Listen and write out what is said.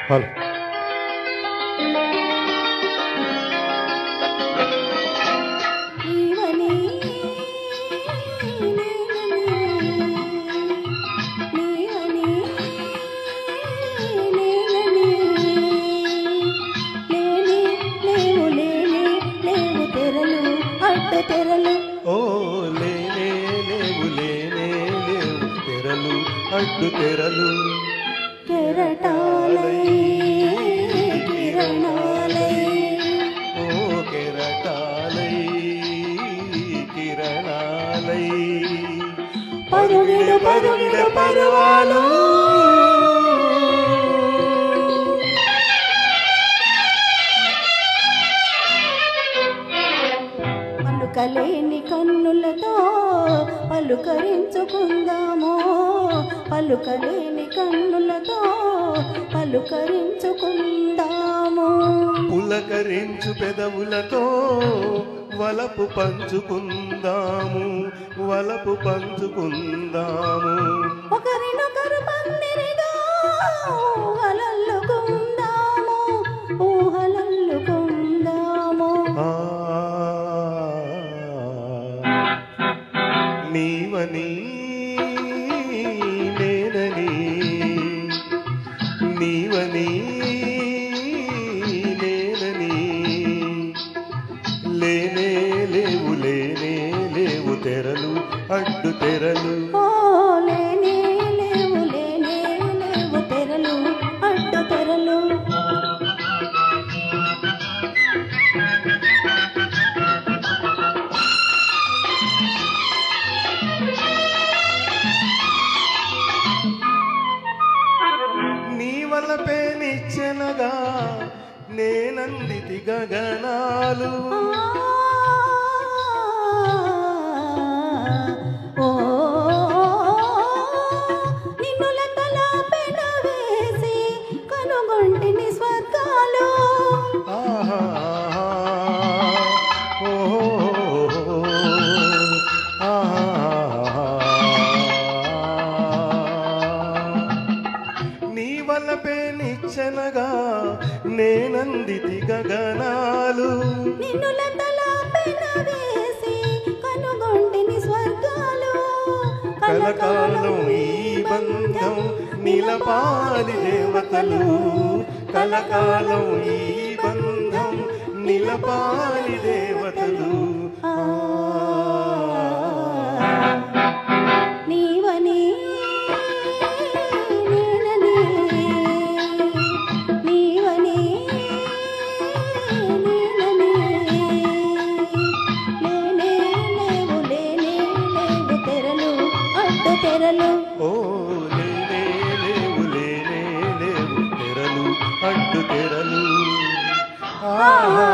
Hello. ఓ లేనే లేవు లేనే లేవు తెరలు అడ్డు తెరలు కెరటాలై కిరణాలై ఓ కెరటాలై కిరణాలై పరుగిడు పరుగిడు పరువాలు పలుకలేని కన్నులతో పలుకరించుకుందాము, పలుకలేని కన్నులతో పలుకరించుకుందాము. పులకరించు పెదవులతో వలపు పంచుకుందాము, వలపు పంచుకుందాము. ఒకరినొకరు పందిరిగా ఊహలల్లుకుందాము, ఊహలల్లుకుందాము. నీవని నేనని నీవని నేనని లేనే లేవు లేనే లేవు తెరలు అడ్డు తెరలు ఓ లేనే లేవు లేనే లేవు తెరలు అడ్డు తెరలు. నీ వలపే నిచ్చెనగా నేనందితి గగనాలు ఓ నిన్ను లెక్కల పెన వేసి కనుగొంటిని స్వర్గాలు. ఆహా ఓ నీ వలపే నిచ్చెనగా నేనందితి గగనాలు నిన్ను లెక్కల పెన వేసి కనుగొంటిని స్వర్గాలు. కలకాలం ఈ బంధం నిలపాలి దేవతలు కలకాలం ఈ బంధం నిలపాలి దేవతలు నీవని నేనని నీవని నేనని లేనే లేవు లేనే లేవు తెరలు అడ్డు తెరలు. ఓ లేనే లేవు లేనే లేవు తెరలు అడ్డు తెరలు ఆహా